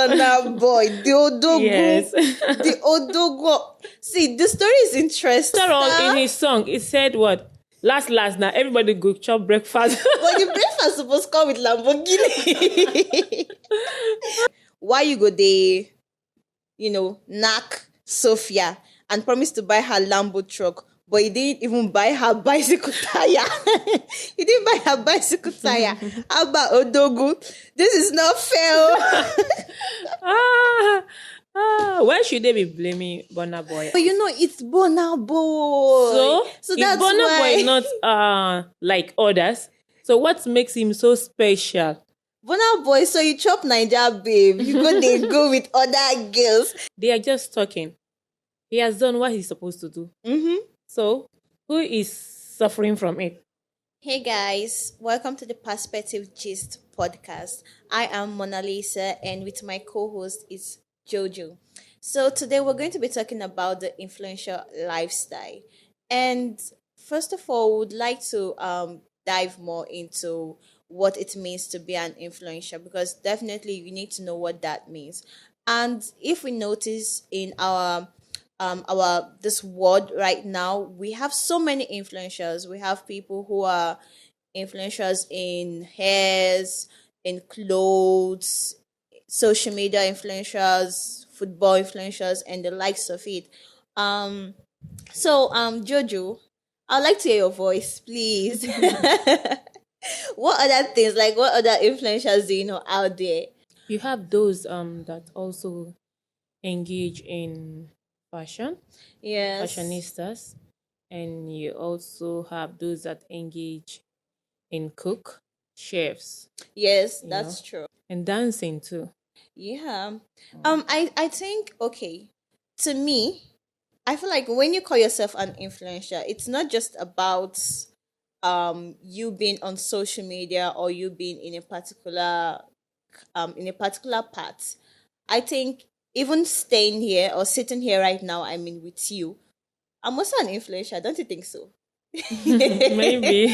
Burna boy, the Odogu. Yes. The Odogu. See, the story is interesting. After all, in his song, it said what? Last now, everybody go chop breakfast. But the breakfast supposed to come with Lamborghini. Why you go there, knock Sophia and promise to buy her Lambo truck, but he didn't even buy her bicycle tire. He didn't buy her bicycle tire. How about Odogu? This is not fair. Why should they be blaming Burna Boy? But it's Burna Boy. So if that's Burna why. Boy not like others, so what makes him so special? Burna Boy, so you chop Naija babe. They go with other girls. They are just talking. He has done what he's supposed to do. Mm-hmm. So who is suffering from it? Hey guys, welcome to the Perspective Gist podcast. I am Mona Lisa, and with my co-host is Jojo. So today we're going to be talking about the influential lifestyle. And first of all, we would like to dive more into what it means to be an influencer, because definitely you need to know what that means. And if we notice in our this world right now, we have so many influencers. We have people who are influencers in hairs, in clothes, social media influencers, football influencers, and the likes of it. Jojo, I'd like to hear your voice, please. What other things, like what other influencers do you know out there? You have those that also engage in fashion, Yes. fashionistas, and you also have those that engage in chefs. Yes, that's true. And dancing too. Yeah. I think, okay, to me, I feel like when you call yourself an influencer, it's not just about you being on social media or you being in a particular part. I think even staying here or sitting here right now, I mean with you, I'm also an influencer, don't you think so? Maybe.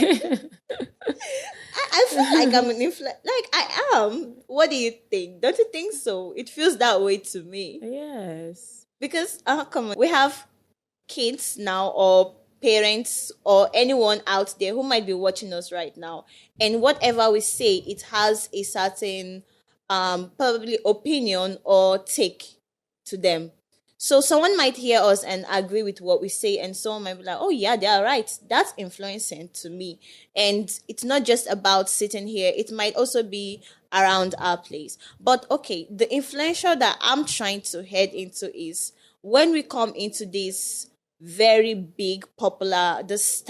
I feel like I'm an influencer. Like I am. What do you think? Don't you think so? It feels that way to me. Yes. Because come on, we have kids now, or parents, or anyone out there who might be watching us right now, and whatever we say, it has a certain probably opinion or take to them. So someone might hear us and agree with what we say, and someone might be like, oh yeah, they are right. That's influencing to me. And it's not just about sitting here. It might also be around our place. But okay, the influential that I'm trying to head into is when we come into this very big popular, these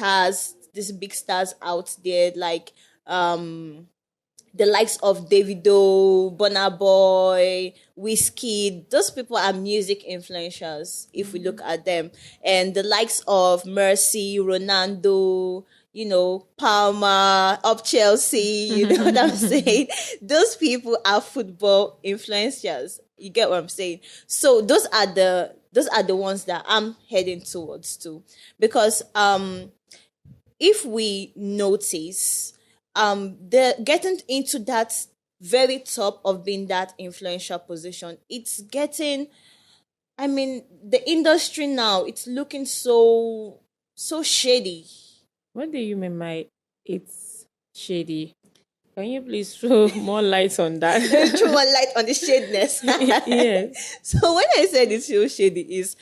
big stars out there, like the likes of Davido, Burna Boy, Whiskey. Those people are music influencers, if we look at them. And the likes of Mercy, Ronaldo, Palmer, up Chelsea, you know what I'm saying? Those people are football influencers. You get what I'm saying? So those are the ones that I'm heading towards too. Because if we notice, they're getting into that very top of being that influential position. It's getting, I mean, the industry now, it's looking so shady. What do you mean by it's shady? Can you please throw more light on that? Throw more light on the shadiness. Yes. So when I said it's so shady is,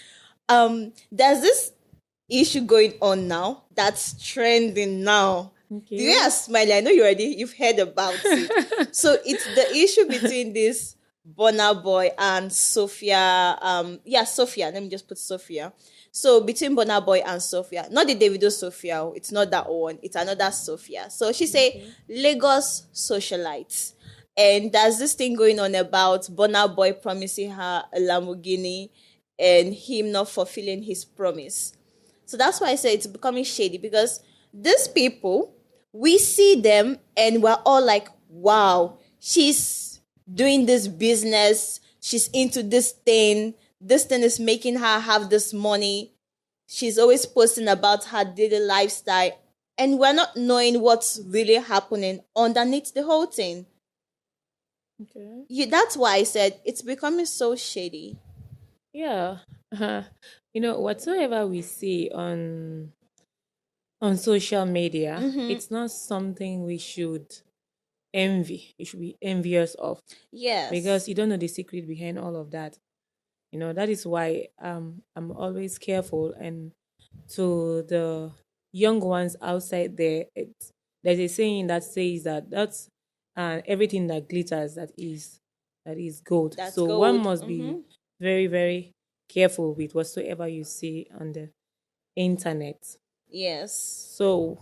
there's this issue going on now that's trending now. Okay. The way I smile, I know you've heard about it. So it's the issue between this Burna Boy and Sophia. Sophia. Let me just put Sophia. So between Burna Boy and Sophia, not the Davido Sophia, it's not that one, it's another Sophia. So she say Lagos socialites. And there's this thing going on about Burna Boy promising her a Lamborghini and him not fulfilling his promise. So that's why I say it's becoming shady, because these people, we see them and we're all like, wow, she's doing this business. She's into this thing. This thing is making her have this money. She's always posting about her daily lifestyle. And we're not knowing what's really happening underneath the whole thing. Okay. That's why I said it's becoming so shady. Yeah. Whatsoever we see on social media, Mm-hmm. it's not something we should envy. You should be envious of, because Yes. you don't know the secret behind all of that. That is why I'm always careful. And to the young ones outside there, there's a saying that says that that's everything that glitters that is gold. That's So one gold. must be Mm-hmm. very, very careful with whatsoever you see on the internet. Yes. So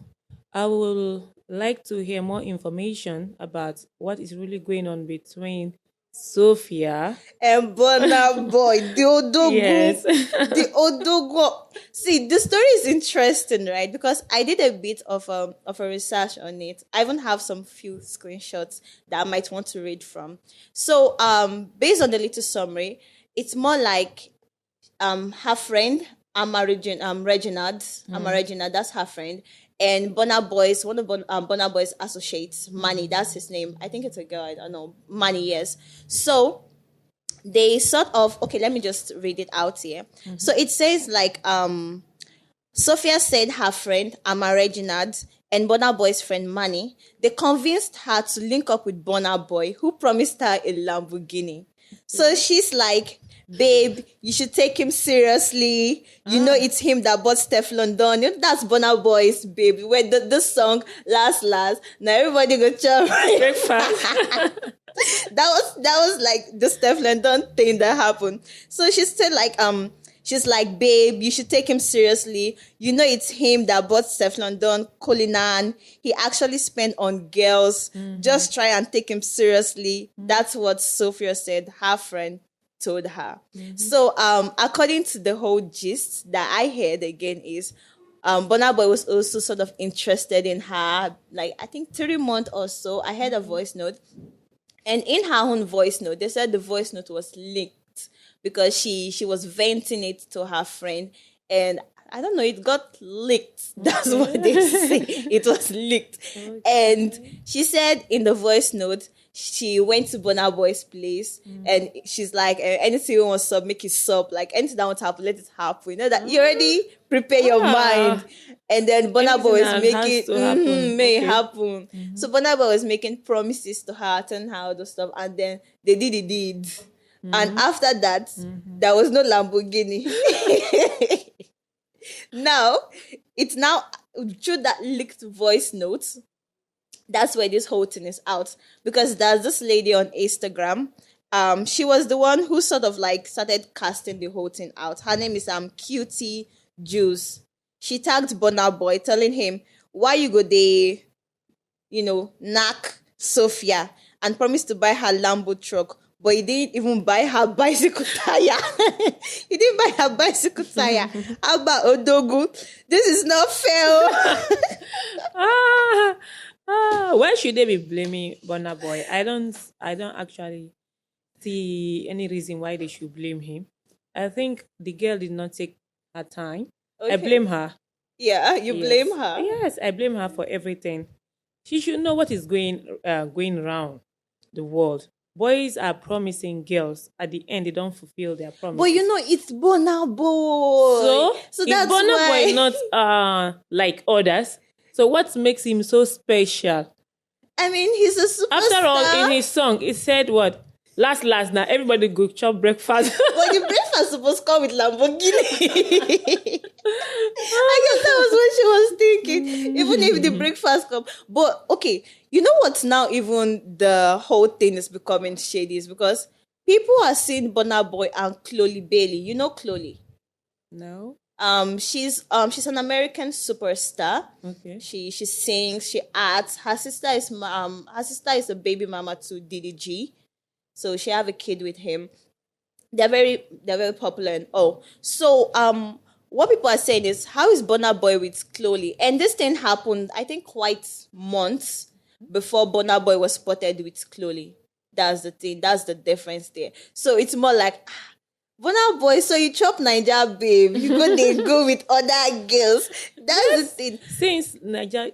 I will like to hear more information about what is really going on between Sophia. And Burna Boy, the Yes. Odogu, the Odogu. See, the story is interesting, right? Because I did a bit of a research on it. I even have some few screenshots that I might want to read from. So, based on the little summary, it's more like her friend Reginald. Reginald, that's her friend. And Bonner Boy's one of Bonner Boy's associates, Manny, that's his name. I think it's a girl, I don't know. Manny, yes. So they sort of, okay, let me just read it out here. So it says like Sophia said her friend Amma Reginald and Bonner Boy's friend Manny, they convinced her to link up with Bonner Boy, who promised her a Lamborghini. So she's like, babe, you should take him seriously. You know it's him that bought Steph London. You know, that's Bonner Boy's babe. Where the song last. Now everybody go chop. Breakfast. That was like the Steph London thing that happened. So she said like she's like, babe, you should take him seriously. You know it's him that bought Steph London, Colinan. He actually spent on girls. Just try and take him seriously. That's what Sophia said, her friend told her. So according to the whole gist that I heard again is Burna Boy was also sort of interested in her, like I think 3 months or so. I heard a voice note. And in her own voice note, they said the voice note was leaked because she was venting it to her friend, and I don't know, it got leaked. That's what they say. It was leaked. And she said in the voice note, she went to Burna Boy's place and she's like, anything you want to sub, make it sub. Like anything that wants to happen, let it happen. You know that you already prepare your mind. Ah, And then Burna Boy anything was that has making to happen. may it Okay. happen. So Burna Boy was making promises to her, telling her all the stuff, and then they did the deeds. And after that, there was no Lamborghini. Now, it's now through that leaked voice note. That's where this whole thing is out, because there's this lady on Instagram. She was the one who sort of like started casting the whole thing out. Her name is Cutie Juice. She tagged Burna Boy, telling him, why you go there, knock Sophia, and promised to buy her Lambo truck, but he didn't even buy her bicycle tire. He didn't buy her bicycle tire. How about Odogu? This is not fair. Ah, why should they be blaming Burna Boy? I don't actually see any reason why they should blame him. I think the girl did not take her time. I Okay. blame her. Yeah, you Yes. blame her. Yes, I blame her for everything. She should know what is going around the world. Boys are promising girls. At the end, they don't fulfill their promises. But it's Burna Boy. So is That's Burna why. Boy not like others? So what makes him so special? I mean, he's a superstar. After all, in his song, it said what? Last now, everybody go chop breakfast. But the breakfast supposed to come with Lamborghini. I guess that was what she was thinking. Even if the breakfast come. But okay, you know what now even the whole thing is becoming shady is because people are seeing Burna Boy and Chloe Bailey. You know Chloe? No. She's an American superstar. Okay. She sings, she acts. Her sister is a baby mama to DDG. So she have a kid with him. They're very popular and so what people are saying is, how is Burna Boy with Chloe? And this thing happened, I think, quite months before Burna Boy was spotted with Chloe. That's the thing. That's the difference there. So it's more like, Burna Boy, so you chop Naija, babe. You go with other girls. That's the thing. Since Niger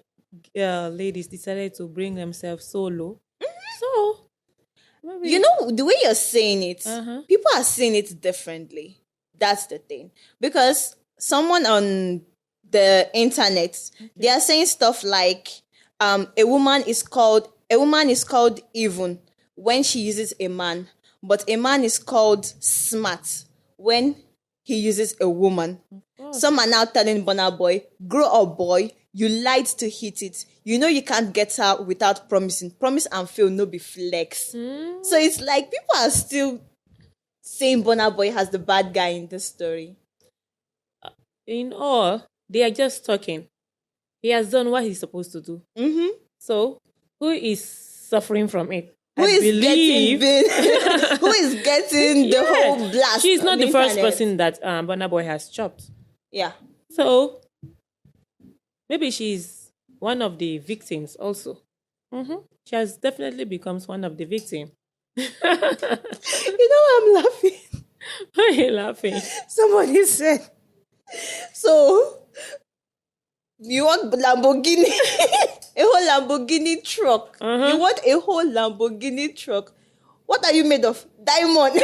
ladies decided to bring themselves solo, so Maybe. You know, the way you're saying it, Uh-huh. people are saying it differently. That's the thing. Because someone on the internet, they are saying stuff like a woman is called even when she uses a man, but a man is called smart when he uses a woman. Some are now telling Burna Boy, grow up, boy. You lied to hit it. You know you can't get her without promising. Promise and fail, no be flex. So it's like people are still saying Burna Boy has the bad guy in this story. In all, they are just talking. He has done what he's supposed to do. Mm-hmm. So, who is suffering from it? Who is getting the whole blast? She's not on the first internet? person that Burna Boy has chopped. Yeah. So, maybe she's one of the victims also. She has definitely becomes one of the victims. You know why I'm laughing? Why are you laughing? Somebody said, so you want Lamborghini, a whole Lamborghini truck. You want a whole Lamborghini truck. What are you made of? Diamond.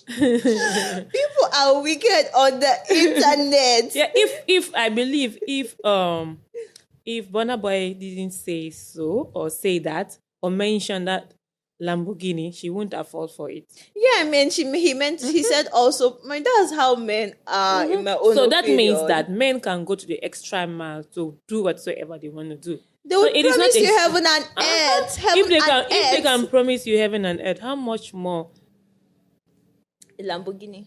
People are wicked on the internet. Yeah, if I believe if Burna Boy didn't say so or say that or mention that Lamborghini, she wouldn't have fall for it. Yeah, I mean, he said also, that's how men are in my own So that opinion. means that men can go to the extra mile to do whatsoever they want to do. They will So it is promise not you heaven and earth. Heaven if they can promise you heaven and earth, how much more? A Lamborghini.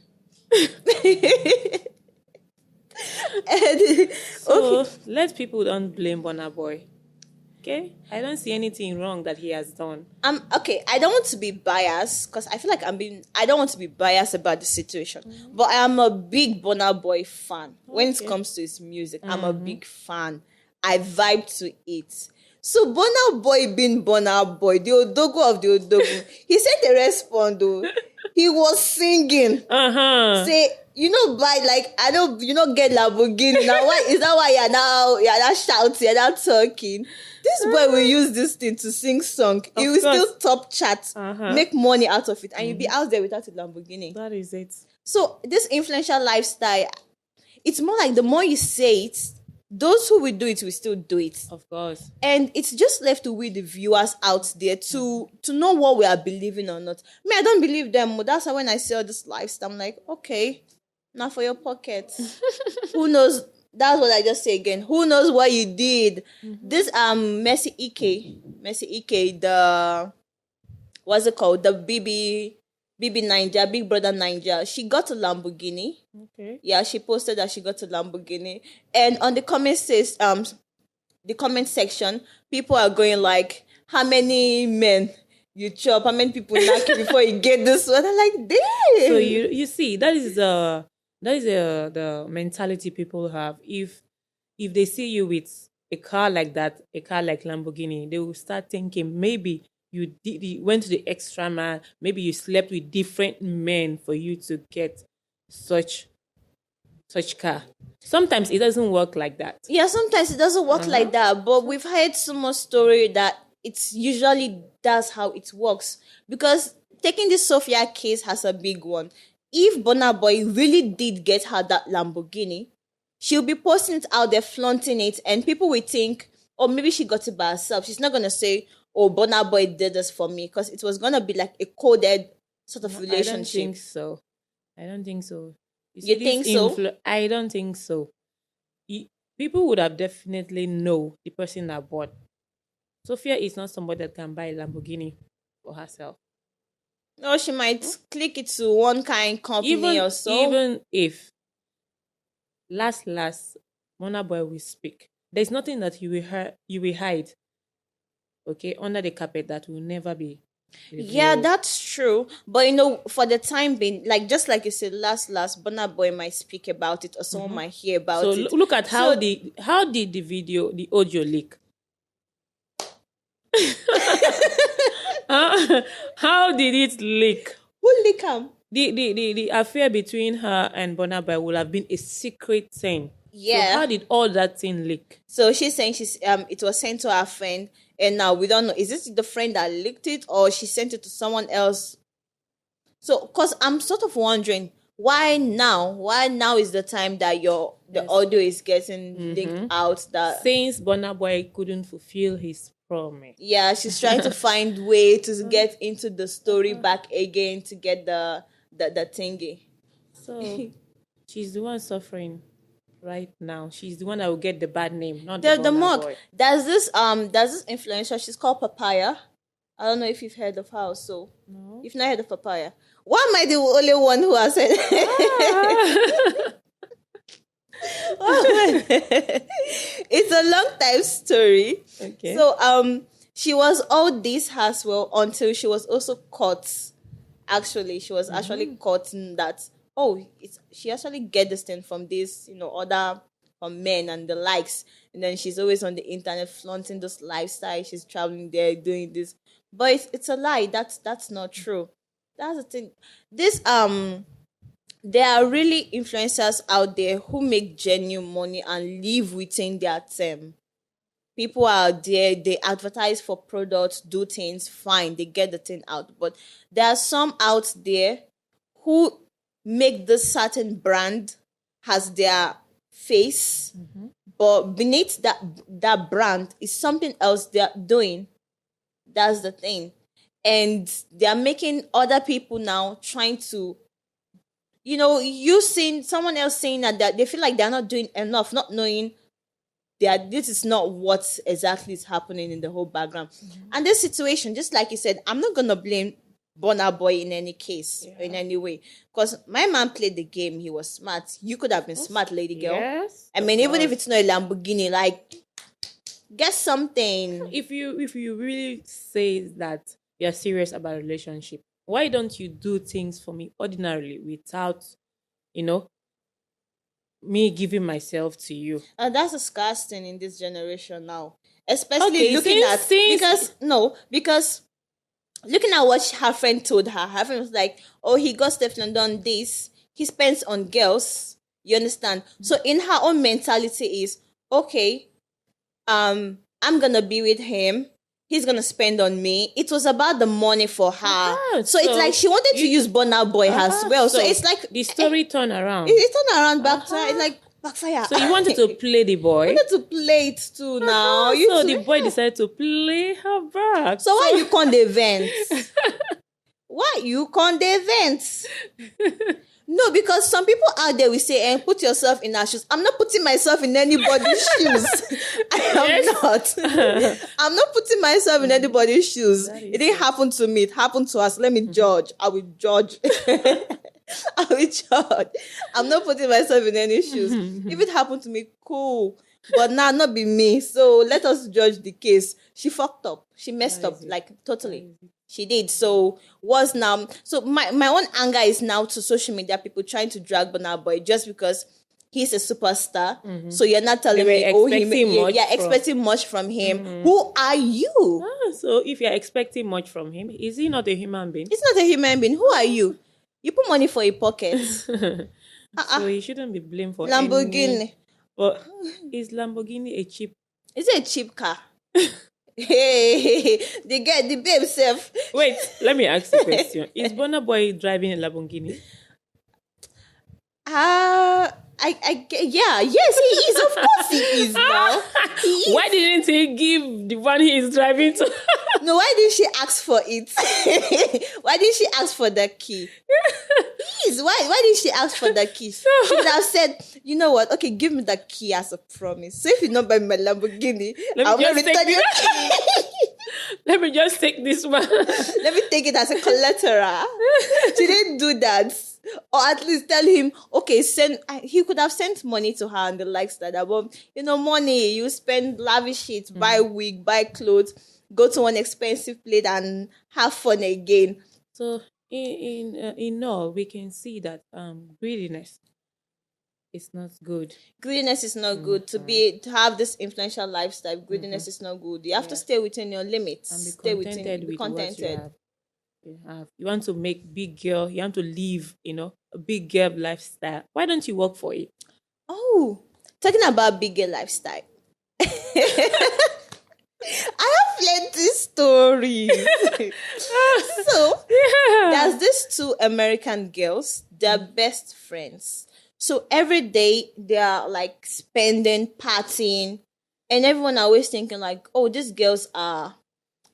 So let people don't blame Burna Boy. Okay? I don't see anything wrong that he has done. Okay, I don't want to be biased because I feel like I don't want to be biased about the situation. But I am a big Burna Boy fan. When it comes to his music, I'm a big fan. I vibe to it. So Burna Boy being Burna Boy, the Odogo of the Odogo, he said the respond though. He was singing. Say, I don't, get Lamborghini. Now, why is that why you're now shouting, you're now talking? This boy will use this thing to sing song. He will still top chat, make money out of it, and you'll be out there without a Lamborghini. That is it. So this influential lifestyle, it's more like the more you say it, those who will do it will still do it. Of course. And it's just left to we, the viewers out there, to know what we are believing or not. I don't believe them. That's why when I see all this lifestyle, I'm like, okay, now for your pocket. Who knows? That's what I just say again. Who knows what you did? This Messi Ike, the what's it called? The BB Ninja, Big Brother Ninja. She got a Lamborghini. Okay. Yeah, she posted that she got a Lamborghini. And on the the comment section, people are going like, how many men you chop, how many people knock you before you get this one? I'm like, damn. So you see, that is the mentality people have. If they see you with a car like that, a car like Lamborghini, they will start thinking maybe you went to the extra mile, maybe you slept with different men for you to get such car. Sometimes it doesn't work like that. Yeah, sometimes it doesn't work like that. But we've heard so much story that it's usually that's how it works. Because taking this Sophia case has a big one. If Burna Boy really did get her that Lamborghini, she'll be posting it out there, flaunting it, and people will think, oh, maybe she got it by herself. She's not gonna say, oh, Burna Boy did this for me, because it was gonna be like a coded sort of relationship. I don't think so. You think so? I don't think so. People would have definitely know the person that bought. Sophia is not somebody that can buy a Lamborghini for herself. No, she might click it to one kind company or so. Even if last, Burna Boy will speak. There's nothing that you will hide, okay, under the carpet that will never be revealed. Yeah, that's true. But for the time being, like just like you said, last, Burna Boy might speak about it, or someone might hear about it. So look at how did the audio leak? How did it leak? Who leak him? The affair between her and Burna Boy would have been a secret thing. Yeah. So how did all that thing leak? So she's saying it was sent to her friend, And now we don't know, is this the friend that leaked it or she sent it to someone else? So, because I'm sort of wondering why now? Why now is the time that the Yes. audio is getting leaked out? That Since Burna Boy couldn't fulfill his promise. yeah, she's trying to find way to get into the story back again to get the thingy. So she's the one suffering right now. She's the one that will get the bad name, not the The Burna mug. Boy. There's this influencer. She's called Papaya. I don't know if you've heard of her. So No. if not heard of Papaya, why am I the only one who has said? It's a long time story. Okay. So she was all this as well until she was also caught. Actually, she was actually caught in that. She actually get this thing from this, other from men and the likes, and then she's always on the internet flaunting this lifestyle. She's traveling there, doing this, but it's a lie. That's not true. That's the thing. There are really influencers out there who make genuine money and live within their term. People are there, they advertise for products, do things, fine, they get the thing out. But there are some out there who make this certain brand has their face, but beneath that brand is something else they're doing. That's the thing. And they're making other people now trying to, you seeing someone else saying that they feel like they're not doing enough, not knowing that this is not what exactly is happening in the whole background. And this situation, just like you said, I'm not gonna blame Burna Boy in any case, in any way, because my man played the game. He was smart. You could have been smart, lady girl. Yes. I mean, even if it's not a Lamborghini, like, get something. If you really say that you're serious about a relationship, why don't you do things for me ordinarily without, me giving myself to you? And that's a scarce thing in this generation now, especially Okay, looking at since- because looking at what her friend told her. Her friend was like, "Oh, he got Stephen and done this. He spends on girls." You understand? So in her own mentality is okay. I'm gonna be with him. He's gonna spend on me. It was about the money for her. So it's like she wanted to use Burna Boy as well. So it's like the story turn around. it turned around back to her. It's like backfire. So you wanted to play the boy. wanted to play it too now. So the boy decided to play her back. So why you can't event? Why you can't event? No, because some people out there will say, put yourself in our shoes. I'm not putting myself in anybody's shoes. I am not. I'm not putting myself in anybody's shoes. It didn't happen to me. It happened to us. Let me judge. I will judge. I will judge. I'm not putting myself in any shoes. If it happened to me, cool. But now, not be me. So let us judge the case. She fucked up. She messed up, like, totally. She did. So what's now? So my own anger is now to social media people trying to drag Burna Boy just because he's a superstar. So you're not telling me, you're expecting much from him. Who are you? So if you're expecting much from him, is he not a human being? It's not a human being. Who are you? You put money for your pocket. So he shouldn't be blamed for Lamborghini. But is Lamborghini a cheap? Is it a cheap car? Hey, the babe self. Wait, let me ask you a question. Is Burna Boy driving a Lamborghini? Yes, he is. Of course, he is now. He is. Why didn't he give the one he is driving to? No, why didn't she ask for it? Why didn't she ask for the key? Please, why didn't she ask for the key? She would have said, you know what? Okay, give me the key as a promise. So if you don't buy my Lamborghini, I'll not return your key. Let me just take this one. Let me take it as a collateral. She didn't do that. Or at least tell him, okay, he could have sent money to her and the likes that. But, money, you spend lavish it, buy wig, buy clothes, go to one expensive place and have fun again. So in all, we can see that greediness is not good. Greediness is not good. To have this influential lifestyle, greediness is not good. You have to stay within your limits. And Be contented. You want to make big girl, you want to live, a big girl lifestyle. Why don't you work for it? Oh, talking about big girl lifestyle. I have plenty stories. So there's these two American girls. They're best friends. So every day they are like spending, partying, and everyone always thinking like, oh, these girls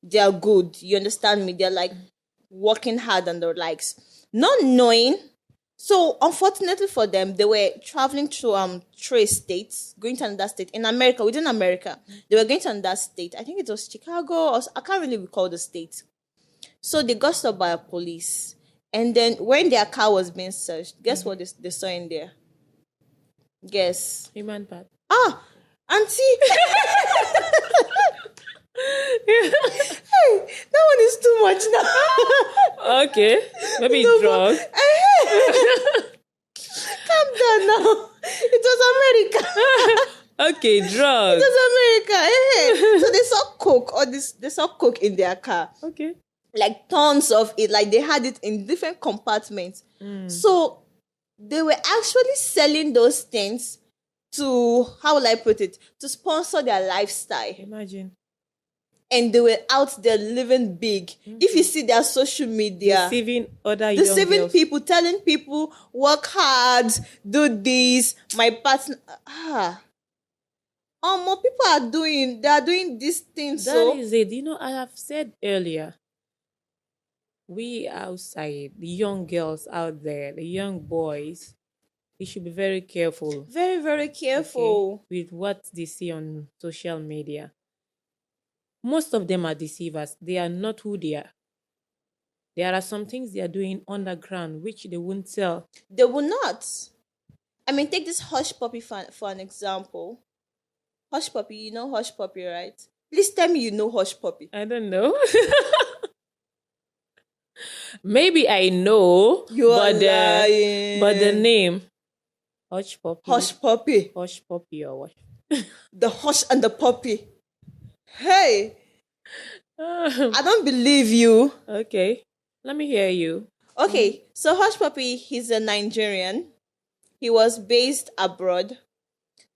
they're good. You understand me? They're like working hard and the likes. Not knowing. So unfortunately for them, they were traveling through three states, going to another state in America. Within America, they were going to another state. I think it was Chicago, or I can't really recall the state. So they got stopped by a police, and then when their car was being searched, guess what they saw in there? Guess. Human part. Auntie. Hey, that one is too much now. Okay, maybe No, drug. Calm down now. It was America. Okay, drug. It was America. So they saw coke, or they saw coke in their car. Okay. Like tons of it, like they had it in different compartments. So they were actually selling those things to, how will I put it, to sponsor their lifestyle. Imagine. And they were out there living big. If you see their social media, Deceiving other young deceiving girls. people, telling people, work hard, do this, my partner. More people they are doing these things. That is it. You know, I have said earlier, we outside, the young girls out there, the young boys, we should be very careful. Very, very careful. Okay, with what they see on social media. Most of them are deceivers. They are not who they are. There are some things they are doing underground which they won't tell. They will not. I mean, take this Hush Puppy for an example. Hush Puppy, you know Hush Puppy, right? Please tell me you know Hush Puppy. I don't know. Maybe I know, You are lying. but the name Hush Puppy. Hush Puppy. Hush Puppy or what? The Hush and the Puppy. Hey, I don't believe you. Okay, let me hear you. Okay, so Hush Puppy, he's a Nigerian. He was based abroad.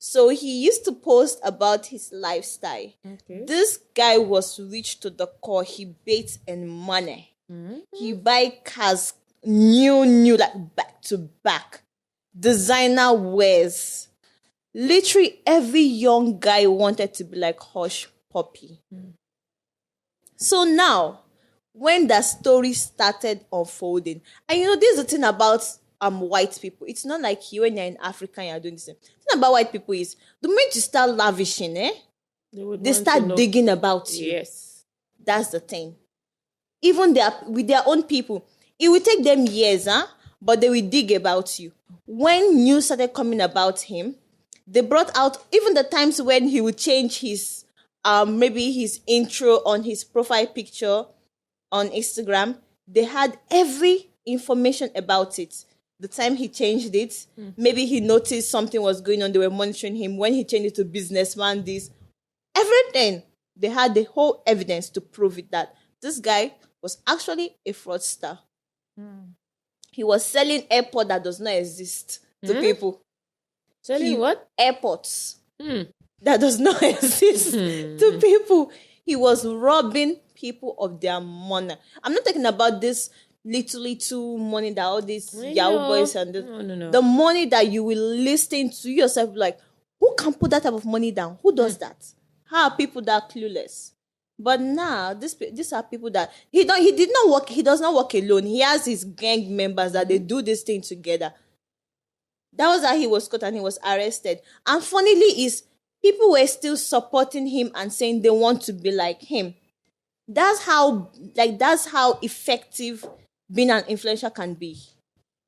So he used to post about his lifestyle. Okay. This guy was rich to the core. He bathed in money. He buy cars new, like back to back. Designer wears. Literally every young guy wanted to be like Hush Puppy. So now, when the story started unfolding, and you know, this is the thing about white people. It's not like you, when you're in Africa and you're doing the same. The thing about white people is the moment you start lavishing, they start digging about you. Yes. That's the thing. Even with their own people, it will take them years, but they will dig about you. When news started coming about him, they brought out even the times when he would change his maybe his intro on his profile picture on Instagram. They had every information about it. The time he changed it, maybe he noticed something was going on. They were monitoring him. When he changed it to businessman, everything. They had the whole evidence to prove it that this guy was actually a fraudster. He was selling airport that does not exist to people. Selling what? Airports that does not exist to people. He was robbing people of their money. I'm not talking about this little money that all these Yahoo boys and No. the money that you will listen to yourself like, who can put that type of money down? Who does that? How are people that clueless? But now these are people that he did not work. He does not work alone. He has his gang members that they do this thing together. That was how he was caught and he was arrested. And funnily is people were still supporting him and saying they want to be like him. That's how effective being an influencer can be.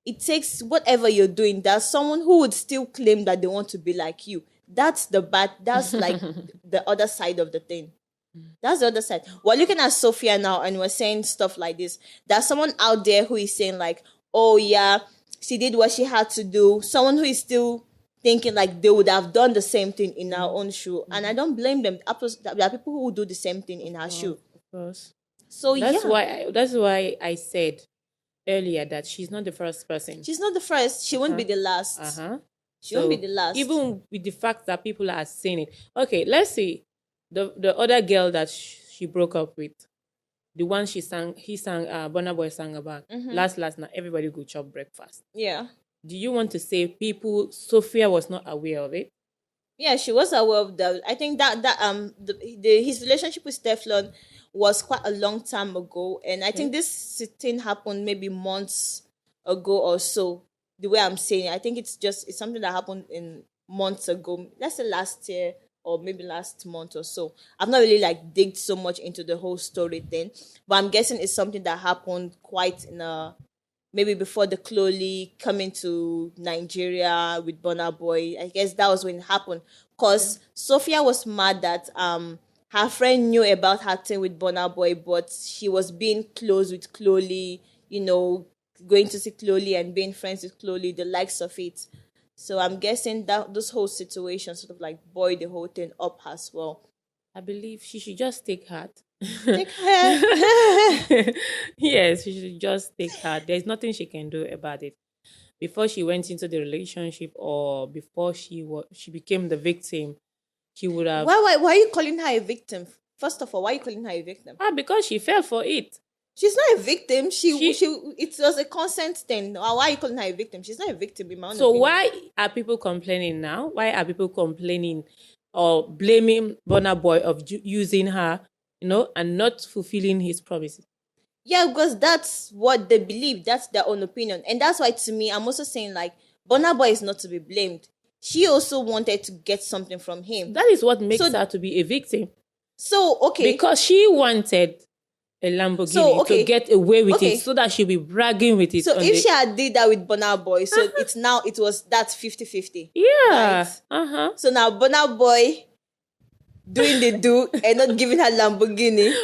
It takes whatever you're doing. There's someone who would still claim that they want to be like you. That's like the other side of the thing. That's the other side. We're looking at Sophia now and we're saying stuff like this. There's someone out there who is saying like, oh yeah, she did what she had to do. Someone who is still thinking like they would have done the same thing in our own shoe. And I don't blame them. There are people who will do the same thing in our shoe. Of course. So that's why I said earlier that she's not the first person. She's not the first. She won't be the last. She won't be the last. Even with the fact that people are saying it. Okay, let's see. The other girl that she broke up with, the one he sang, Burna Boy sang about, last now everybody go chop breakfast. Yeah. Do you want to say Sophia was not aware of it? Yeah, she was aware of that. I think his relationship with Steflon was quite a long time ago, and I think this thing happened maybe months ago or so. The way I'm saying it, I think it's something that happened in months ago. Let's say last year or maybe last month or so. I've not really like digged so much into the whole story thing, but I'm guessing it's something that happened quite in a maybe before the Chloe coming to Nigeria with Burna Boy. I guess that was when it happened. Because Sophia was mad that her friend knew about her thing with Burna Boy, but she was being close with Chloe, going to see Chloe and being friends with Chloe, the likes of it. So I'm guessing that this whole situation sort of like buoyed the whole thing up as well. I believe she should just take heart. Take her. Yes, she should just take heart. There's nothing she can do about it. Before she went into the relationship, or before she became the victim, she would have. Why are you calling her a victim? First of all, why are you calling her a victim? Because she fell for it. She's not a victim. It was a consent thing. Why are you calling her a victim? She's not a victim in my own So opinion. why are people complaining now? Why are people complaining or blaming Burna Boy of using her, and not fulfilling his promises? Yeah, because that's what they believe. That's their own opinion. And that's why, to me, I'm also saying, like, Burna Boy is not to be blamed. She also wanted to get something from him. That is what makes her to be a victim. So, okay. Because she wanted a Lamborghini to get away with it, so that she'll be bragging with it. So if she had did that with Burna Boy, so it was that's 50-50. Yeah. Right? So now Burna Boy doing the do and not giving her Lamborghini,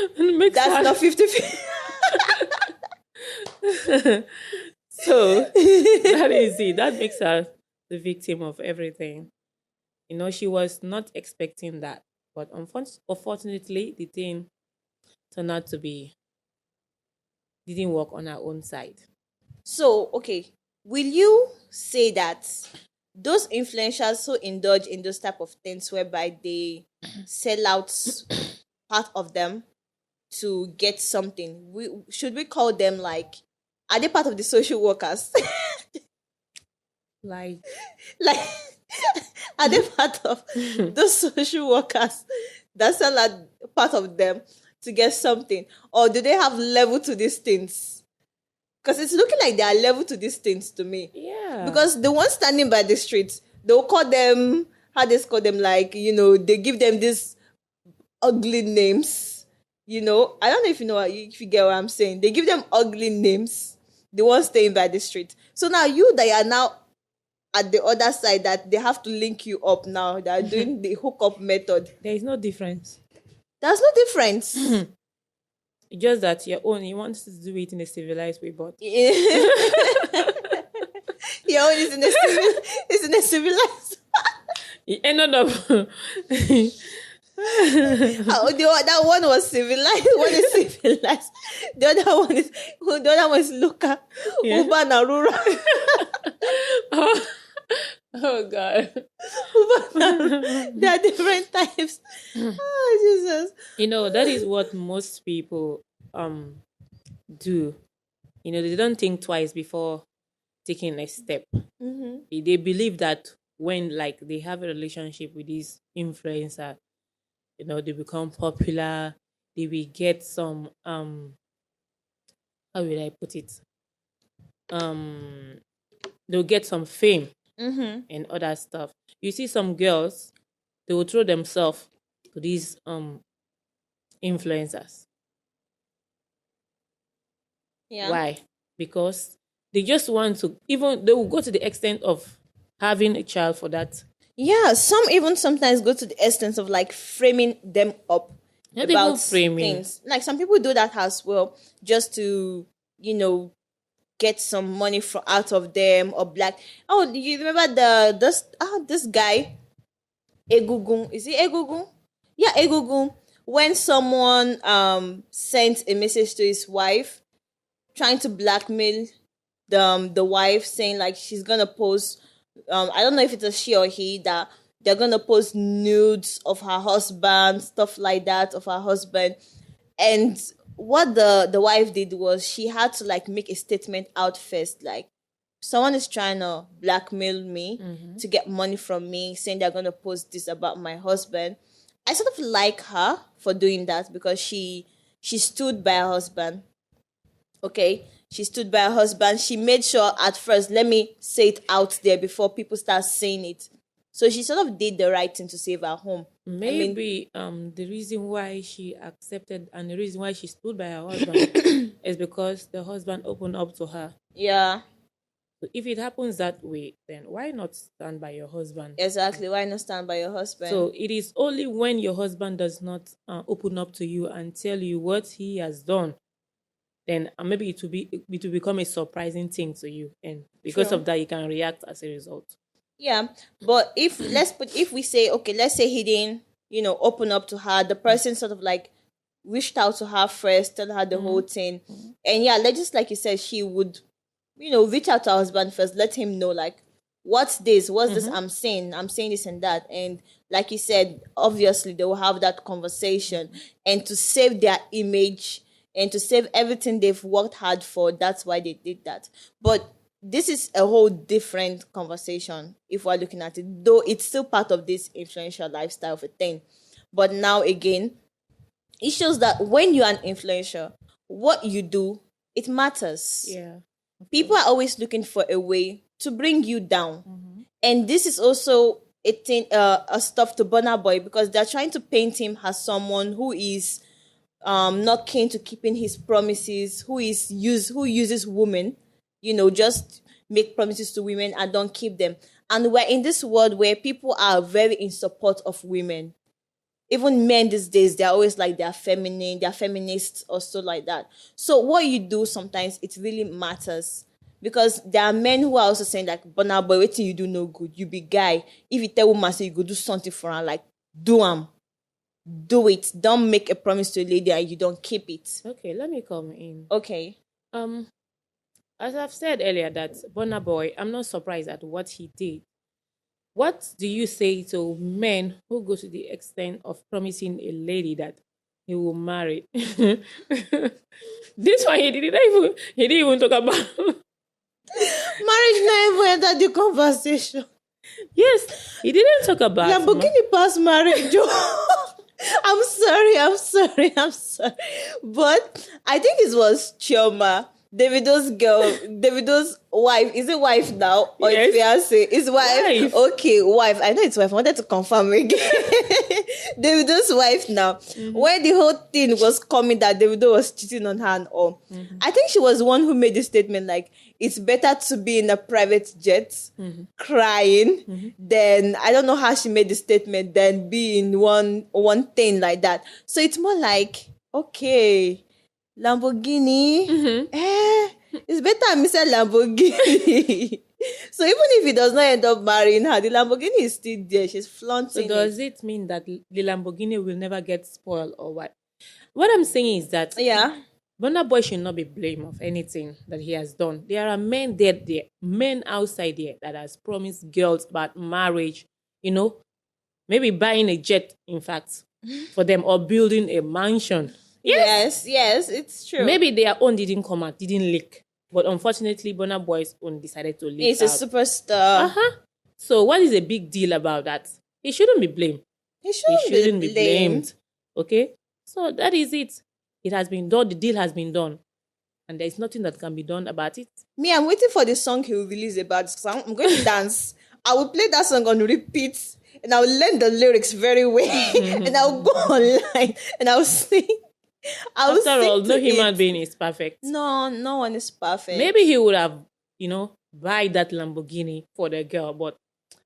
that's not 50-50. So that is it. That makes her the victim of everything. She was not expecting that. But unfortunately, the thing turned out to didn't work on our own side. So, okay, will you say that those influencers who indulge in those type of things whereby they sell out part of them to get something, should we call them like, are they part of the social workers? like are they part of those social workers that sell out part of them to get something, or do they have level to these things? Because it's looking like they are level to these things to me. Yeah. Because the ones standing by the streets, they'll call them, how they call them, like, they give them these ugly names. I don't know if you get what I'm saying. They give them ugly names, the ones staying by the street. So now you that are now at the other side, that they have to link you up now, they are doing the hookup method. There is no difference. There's no difference. It's just that you want to do it in a civilized way, but your own is in a civilized. It ended up. That one was civilized. One is civilized. The other one is local. Yeah. Urban and rural. Oh God. There are different types. Oh Jesus. That is what most people do. They don't think twice before taking a step. Mm-hmm. They believe that when like they have a relationship with this influencer, they become popular, they will get some how will I put it? They'll get some fame. Mm-hmm. And other stuff. You see some girls, they will throw themselves to these influencers. Yeah. Why? Because they just want to, even they will go to the extent of having a child for that. Yeah, some even sometimes go to the extent of like framing them up. Not about even framing things. Like some people do that as well, just to get some money from out of them, or black. Oh, you remember this guy, Egugun? Is it Egugun? Yeah, Egugun. When someone sent a message to his wife, trying to blackmail the wife, saying like she's gonna post. I don't know if it's a she or he, that they're gonna post nudes of her husband, stuff like that of her husband. And what the wife did was she had to like make a statement out first, like someone is trying to blackmail me to get money from me, saying they're gonna post this about my husband. I sort of like her for doing that because she stood by her husband. Okay, she stood by her husband. She made sure at first, let me say it out there before people start saying it. So she sort of did the right thing to save her home. I mean, Maybe the reason why she accepted and the reason why she stood by her husband is because the husband opened up to her. yeah, So if it happens that way, then why not stand by your husband? exactly. Why not stand by your husband? So it is only when your husband does not open up to you and tell you what he has done, then maybe it will become a surprising thing to you, and because True. of that, you can react as a result. Yeah, but if we say, okay, let's say he didn't, open up to her, the person sort of like reached out to her first, tell her the whole thing, and yeah, like just like you said, she would, reach out to her husband first, let him know like, what's this I'm saying this and that, and like you said, obviously they will have that conversation, and to save their image and to save everything they've worked hard for, that's why they did that. But this is a whole different conversation if we're looking at it, though it's still part of this influential lifestyle of a thing. But now again, it shows that when you're an influencer, what you do, it matters. Yeah. People are always looking for a way to bring you down. And this is also a thing, a stuff to Burna Boy, because they're trying to paint him as someone who is not keen to keeping his promises, who uses women, just make promises to women and don't keep them. And we're in this world where people are very in support of women. Even men these days, they're always like they're feminine, they're feminists or so like that. So what you do sometimes, it really matters. Because there are men who are also saying like, Burna Boy, wait till you do no good. You be guy. If you tell woman say you go do something for her, like do it. Don't make a promise to a lady and you don't keep it. Okay, let me come in. Okay. As I've said earlier, that Burna Boy, I'm not surprised at what he did. What do you say to men who go to the extent of promising a lady that he will marry? This one he didn't even talk about. Marriage not even entered the conversation. Yes, he didn't talk about Lamborghini past marriage. I'm sorry. But I think it was Chioma, Davido's wife. Is it wife now? Or Yes. fiance? It's wife. Okay, wife. I know it's wife. I wanted to confirm again. Davido's wife now. When the whole thing was coming that Davido was cheating on her and all, I think she was the one who made the statement like, it's better to be in a private jet crying than, I don't know how she made the statement, than be in one thing like that. So it's more like, okay, Lamborghini, it's better I miss a Lamborghini. So even if he does not end up marrying her, the Lamborghini is still there. She's flaunting So does it mean that the Lamborghini will never get spoiled or what? What I'm saying is that Yeah. Burna Boy should not be blamed of anything that he has done. There are men there, men outside there that has promised girls about marriage, maybe buying a jet, in fact, for them, or building a mansion. Yes, it's true. Maybe their own didn't come out, didn't leak. But unfortunately, Burna Boy's own decided to leak He's a out. superstar. So what is a big deal about that? He shouldn't be blamed. He shouldn't be blamed. Okay? So that is it. It has been done. The deal has been done. And there is nothing that can be done about it. Me, I'm waiting for the song he will release about this, 'cause I'm going to dance. I will play that song on repeat and I'll learn the lyrics very well. And I'll go online and I'll sing. After all, no human being is perfect. No one is perfect. Maybe he would have, buy that Lamborghini for the girl, but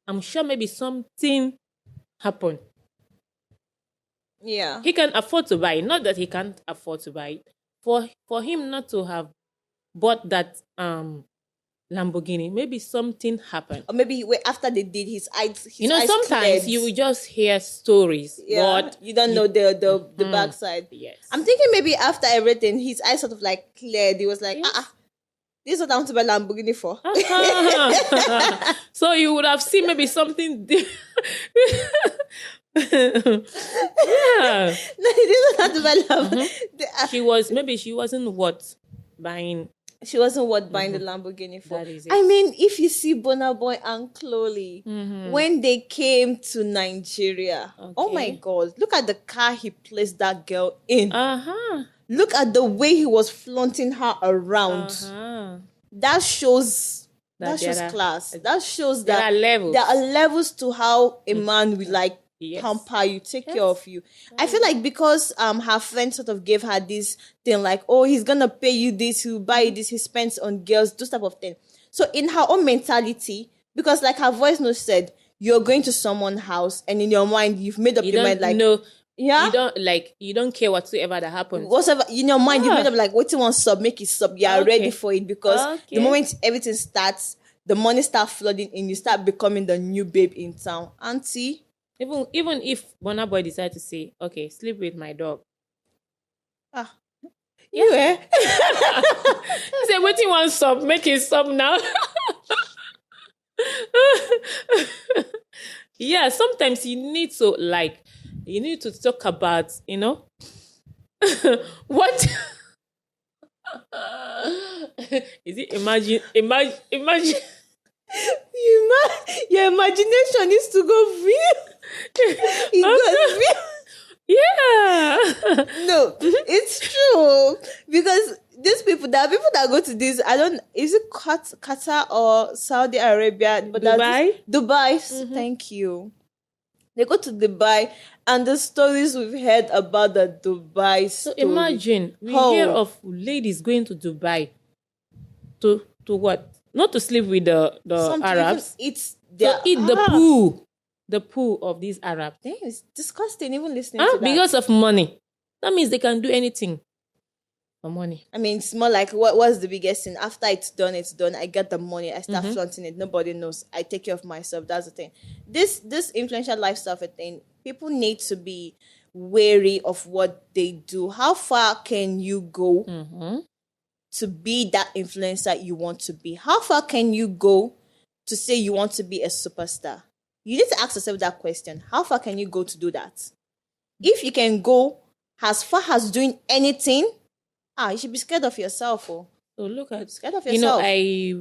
I'm sure maybe something happened. Yeah. He can afford to buy it. Not that he can't afford to buy it. For him not to have bought that Lamborghini, maybe something happened. Or maybe after they did his eyes. Sometimes cleared. you will just hear stories, Yeah, but you don't know the backside. Yes. I'm thinking maybe after everything, his eyes sort of like cleared. He was like, Yes. this is what I want to buy Lamborghini for. So you would have seen maybe something Yeah. No, it doesn't have to be love. Mm-hmm. She was, maybe she wasn't what buying. She wasn't what buying the Mm-hmm. Lamborghini for. That is I it. mean, if you see Burna Boy and Chloe Mm-hmm. when they came to Nigeria, oh my Okay. God, look at the car he placed that girl in. Uh-huh. Look at the way he was flaunting her around. Uh-huh. That shows That class. That shows there that are levels. there are levels to how a man will like Yes. pamper you, take care Yes. of you. I feel like because her friend sort of gave her this thing like, oh, he's gonna pay you this, he'll buy you this, he spends on girls, those type of thing. So in her own mentality, because like her voice note said, you're going to someone's house and in your mind you've made up You your don't mind like, know. yeah, You don't care whatsoever that happens. whatever in your mind you've Ah. made up like, what you want sub, make it sub, you are Okay. ready for it, because the Okay. moment everything starts, the money start flooding in, you start becoming the new babe in town, auntie. Even if Burna Boy decide to say, okay, sleep with my dog. Ah, you Say, what you want sub? Make it sub now. Yeah, sometimes you need to talk about, what is it? Imagine. Your imagination needs to go real. It goes real. Yeah. No, it's true, because these people, there are people that go to this. I don't. Is it Qatar or Saudi Arabia? But Dubai? Dubai. Thank you. They go to Dubai, and the stories we've heard about the Dubai So story. imagine we hear of ladies going to Dubai to what? Not to sleep with the Arabs. It's To eat the poo of these Arabs. Damn, it's disgusting. Even listening to that. Because of money. That means they can do anything for money. I mean, it's more like what's the biggest thing? After it's done, I get the money, I start flaunting it. Nobody knows. I take care of myself. That's the thing. This influential lifestyle thing, people need to be wary of what they do. How far can you go to be that influencer you want to be? How far can you go to say you want to be a superstar? You need to ask yourself that question. How far can you go to do that? If you can go as far as doing anything, you should be scared of yourself. Oh. So look at, scared of yourself. I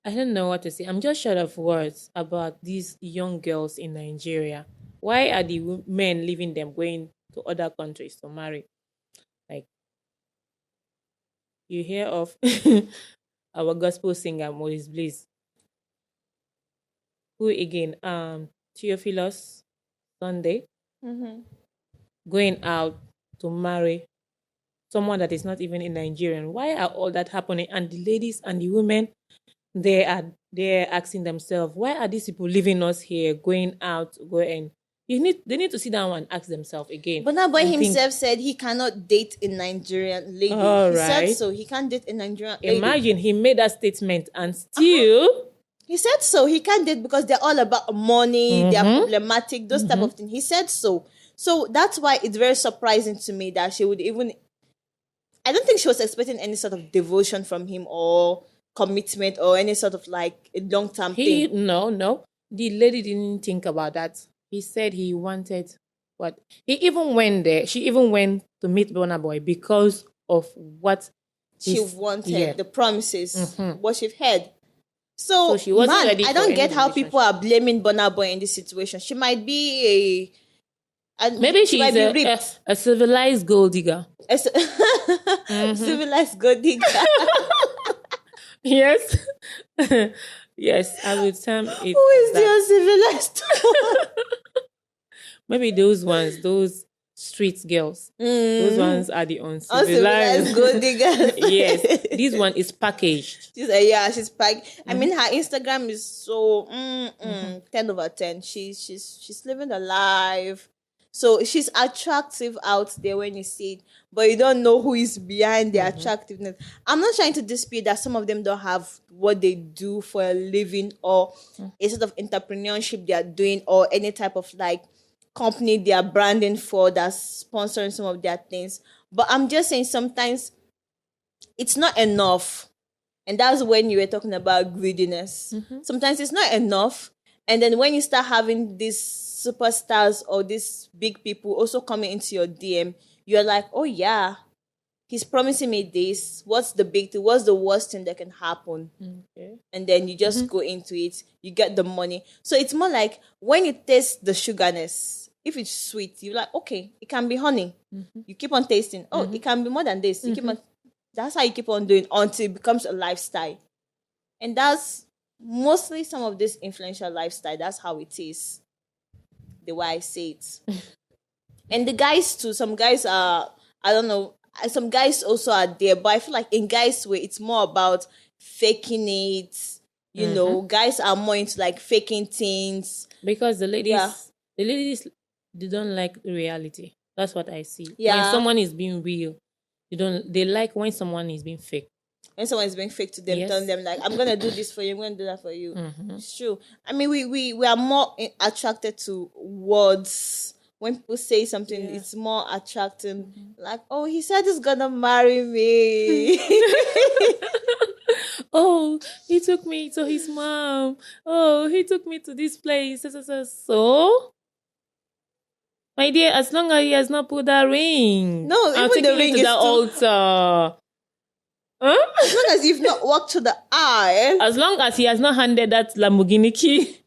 don't know what to say. I'm just short of words about these young girls in Nigeria. Why are the men leaving them, going to other countries to marry? Like, you hear of our gospel singer Maurice Blaze, who again, Theophilus Sunday, going out to marry someone that is not even a Nigerian. Why are all that happening? And the ladies and the women, they're asking themselves, why are these people leaving us here, going out, they need to sit down and ask themselves again. But that boy himself said he cannot date a Nigerian lady. He said so. He can't date a Nigerian lady. Imagine he made that statement and still he said so. He can't date because they're all about money, they're problematic, those type of things. He said so. So that's why it's very surprising to me that she would even, I don't think she was expecting any sort of devotion from him or commitment or any sort of like a long-term thing. No. The lady didn't think about that. He said he wanted what? He even went there. She even went to meet Burna Boy because of what she wanted, the promises, what she've heard. So she wasn't ready. I don't get how people are blaming Burna Boy in this situation. She might be maybe she's a civilized gold digger. Civilized gold digger. Yes. Yes, I would term it. Who is the uncivilized? Maybe those ones, street girls. Those ones are the uncivilized gold diggers. Yes, this one is packaged. She's packed. I mean, her Instagram is so 10 over 10. She's living the life. So she's attractive out there when you see it, but you don't know who is behind the attractiveness. I'm not trying to dispute that some of them don't have what they do for a living or a sort of entrepreneurship they are doing or any type of like company they are branding for that's sponsoring some of their things. But I'm just saying sometimes it's not enough. And that's when you were talking about greediness. Sometimes it's not enough. And then when you start having these superstars or these big people also coming into your DM, you're like, oh yeah, he's promising me this. What's the big thing? What's the worst thing that can happen? Okay. And then you just go into it. You get the money. So it's more like when you taste the sugarness, if it's sweet, you're like, okay, it can be honey. You keep on tasting. Oh, it can be more than this. You keep on. That's how you keep on doing until it becomes a lifestyle. And that's mostly some of this influential lifestyle. That's how it is. The way I say it. And the guys too. Some guys are, I don't know. Some guys also are there, but I feel like in guys' way, it's more about faking it. You know, guys are more into like faking things. Because the ladies, they don't like the reality. That's what I see. Yeah. When someone is being real, they like when someone is being fake. When someone is being fake to them, Yes. telling them like, "I'm gonna do this for you. I'm gonna do that for you." It's true. I mean, we are more attracted to words. When people say something, it's more attractive. Like, oh, he said he's gonna marry me. Oh, he took me to his mom. Oh, he took me to this place. So, my dear, as long as he has not put that ring, No, I'm even the taking you ring to is the too- altar. Huh? As long as you've not walked to the aisle. As long as he has not handed that Lamborghini key.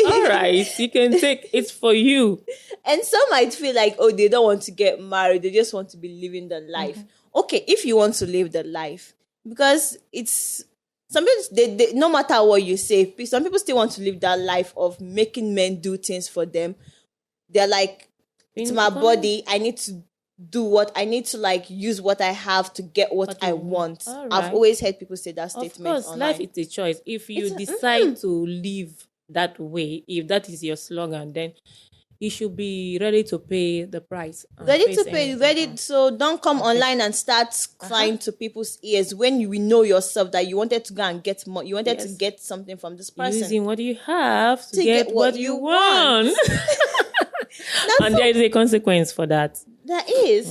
All right, you can take it for you. And some might feel like, oh, they don't want to get married. They just want to be living the life. Okay, if you want to live the life, because it's some people, they no matter what you say, some people still want to live that life of making men do things for them. They're like, it's my body. I need to do what I need to, like use what I have to get what I want. All I've right. always heard people say that Of statement course, online. life is a choice. If you decide to live that way, if that is your slogan, then you should be ready to pay the price. And Ready face to pay, anything. ready. So don't come online and start crying to people's ears when you know yourself that you wanted to go and get more. You wanted to Yes. get something from this person. Using what you have to To get what you want. And there is a consequence for that. That is.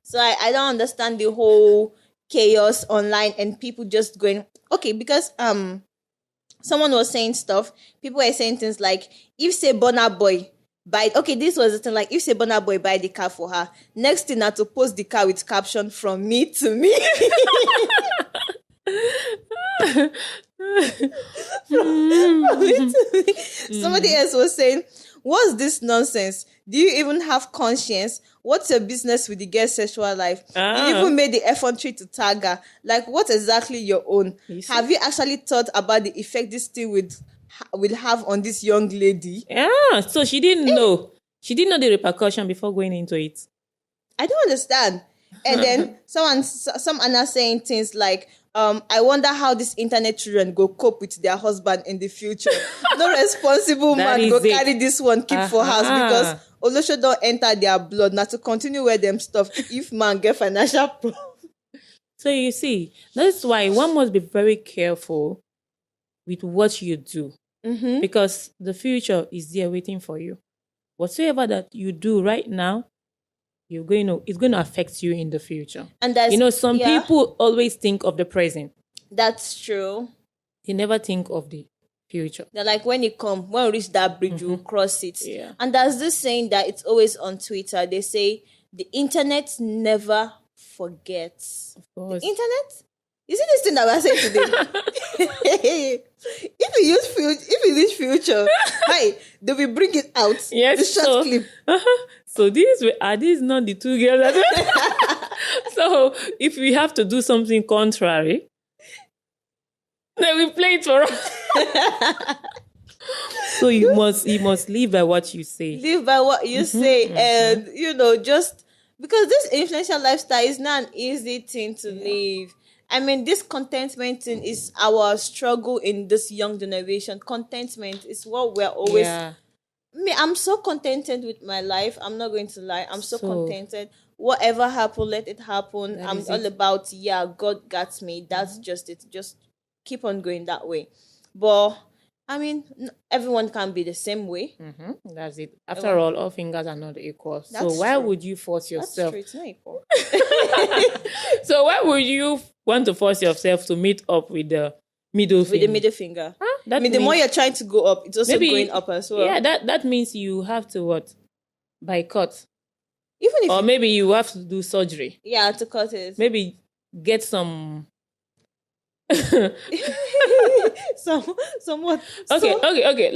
So I don't understand the whole chaos online and people just going, okay, because someone was saying stuff. People were saying things like, if say Burna Boy buy, okay, this was the thing, like if say Burna Boy buy the car for her, next thing now to post the car with caption from me to me. From me to me. Somebody else was saying, what's this nonsense? Do you even have conscience? What's your business with the girl's sexual life? You even made the effrontery to tag her. Like, what exactly your own? Have you actually thought about the effect this thing will have on this young lady? Yeah, so she didn't know. She didn't know the repercussion before going into it. I don't understand. And then some are now saying things like, I wonder how this internet children go cope with their husband in the future. No responsible That man is go it. carry this one, keep for house, because Olosho don't enter their blood. Now to continue wear them stuff if man get financial problem. So you see, that's why one must be very careful with what you do. Because the future is there waiting for you. Whatsoever that you do right now, it's going to affect you in the future. And that's, some people always think of the present. That's true. They never think of the future. They're like, when we reach that bridge, we'll cross it. Yeah. And there's this saying that it's always on Twitter. They say the internet never forgets. Of course. The internet? You see this thing that we're saying today? If you use future, hi, they will bring it out. Yes, the short clip. So are these not the two girls? So if we have to do something contrary, then we play it for us. So you must live by what you say. Live by what you say, and just because this influential lifestyle is not an easy thing to live. I mean, this contentment thing is our struggle in this young generation. Contentment is what we're always. Yeah. I'm so contented with my life. I'm not going to lie. I'm so contented. Whatever happened, let it happen. I'm all about, God got me. That's just it. Just keep on going that way. But, I mean, everyone can be the same way. That's it. After all fingers are not equal. So why would you force yourself? That's true. It's not equal. So why would you want to force yourself to meet up with the Middle with the finger. middle finger. Huh? I mean, the more you're trying to go up, it's also going up as well. Yeah, that means you have to what? By cut. Even if Or maybe you have to do surgery. Yeah, to cut it. Maybe get some somewhat. Okay.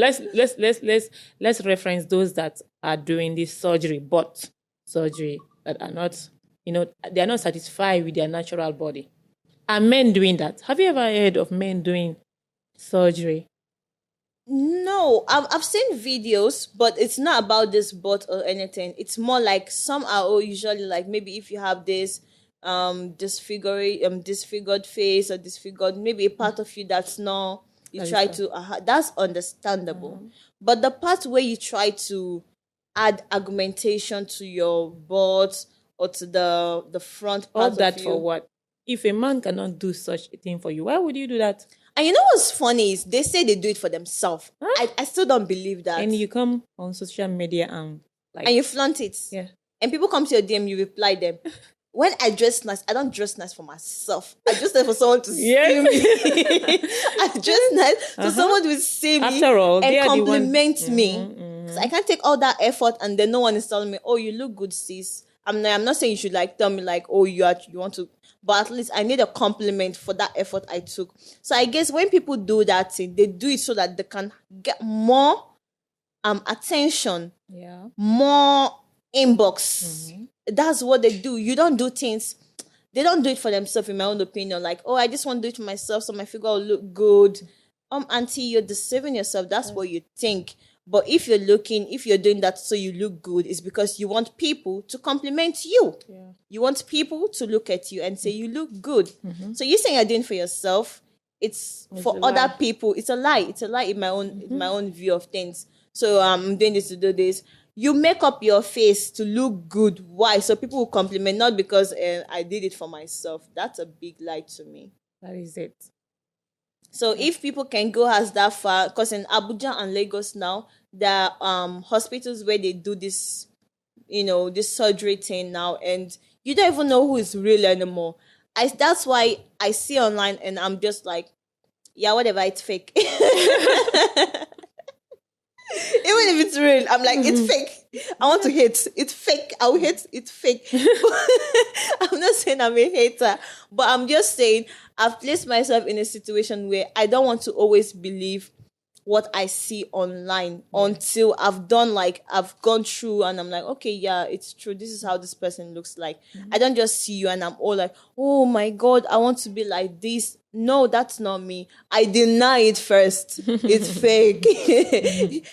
Let's reference those that are doing this surgery, but surgery that are not, they are not satisfied with their natural body. Are men doing that? Have you ever heard of men doing surgery? No, I've seen videos, but it's not about this butt or anything. It's more like some are usually like maybe if you have this disfigured face or disfigured maybe a part of you that's not you try to that's understandable. But the part where you try to add augmentation to your butt or to the front part All that of you. for what? If a man cannot do such a thing for you, why would you do that? And you know what's funny is they say they do it for themselves. Huh? I still don't believe that. And you come on social media and you flaunt it. Yeah. And people come to your DM, you reply them. When I dress nice, I don't dress nice for myself. I dress nice for someone to see me. I dress nice so someone will see me after all, and compliment me. Because I can't take all that effort and then no one is telling me, oh, you look good, sis. I'm not saying you should like tell me like, oh, you want to, but at least I need a compliment for that effort I took. So I guess when people do that thing, they do it so that they can get more attention, more inbox. That's what they do. You don't do things. They don't do it for themselves, in my own opinion. Like, oh, I just want to do it for myself so my figure will look good. Auntie, you're deceiving yourself. That's what you think. But if you're doing that so you look good, it's because you want people to compliment you. Yeah. You want people to look at you and say you look good. So you saying you're doing for yourself, it's for other people. It's a lie. It's a lie in my own view of things. So I'm doing this to do this. You make up your face to look good. Why? So people will compliment, not because I did it for myself. That's a big lie to me. That is it. So if people can go as that far, because in Abuja and Lagos now, there are hospitals where they do this, this surgery thing now, and you don't even know who is real anymore. That's why I see online and I'm just like, yeah, whatever, it's fake. Even if it's real, I'm like, it's fake. I want to hate. It's fake. I'll hate. It's fake. I'm not saying I'm a hater, but I'm just saying I've placed myself in a situation where I don't want to always believe what I see online until I've gone through and I'm like, okay, yeah, it's true. This is how this person looks like. I don't just see you and I'm all like, oh my God, I want to be like this. No, that's not me. I deny it first. It's fake.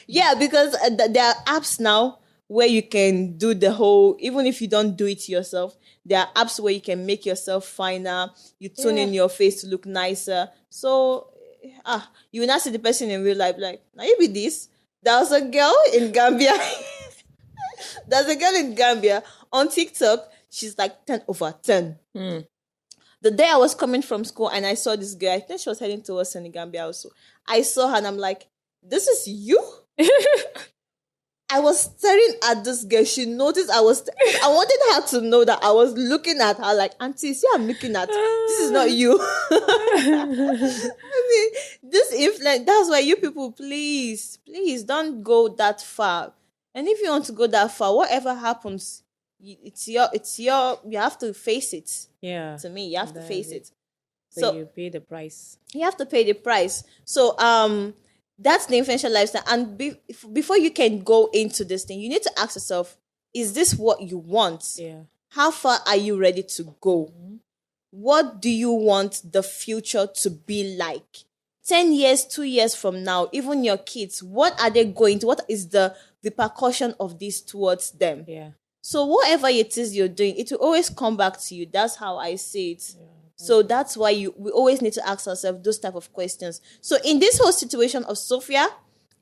Yeah, because there are apps now where you can do the whole, even if you don't do it yourself, there are apps where you can make yourself finer. You tune in your face to look nicer. So, you will not see the person in real life like, now you be this. There was a girl in Gambia. There's a girl in Gambia on TikTok. She's like 10 over 10. The day I was coming from school and I saw this girl, I think she was heading towards Senegambia also. I saw her and I'm like, this is you? I was staring at this girl. She noticed I wanted her to know that I was looking at her like, auntie, see I'm looking at. This is not you. I mean, this influence, that's why you people, please don't go that far. And if you want to go that far, whatever happens, it's your, you have to face it. Yeah. To me, you have to face it. So you pay the price. You have to pay the price. So, that's the influential lifestyle. And before you can go into this thing, you need to ask yourself, is this what you want? Yeah. How far are you ready to go? What do you want the future to be like? 10 years, 2 years from now, even your kids, what are they going to? What is the repercussion of this towards them? Yeah. So whatever it is you're doing, it will always come back to you. That's how I see it. Yeah. So that's why we always need to ask ourselves those type of questions. So in this whole situation of Sophia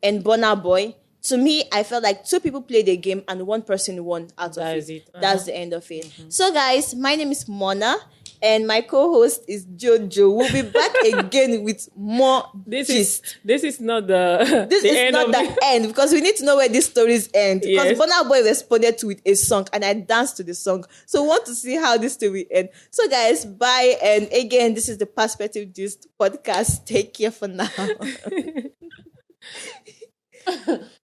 and Burna Boy, to me, I felt like two people played a game and one person won out of it. That's the end of it. So guys, my name is Mona And my co-host is Jojo. We'll be back again with more gist. This is not the This the is end not of the end, because we need to know where these stories end. Because Yes. Burna Boy responded to with a song and I danced to the song. So we want to see how this story end. So guys, bye. And again, this is the Perspective Gist podcast. Take care for now.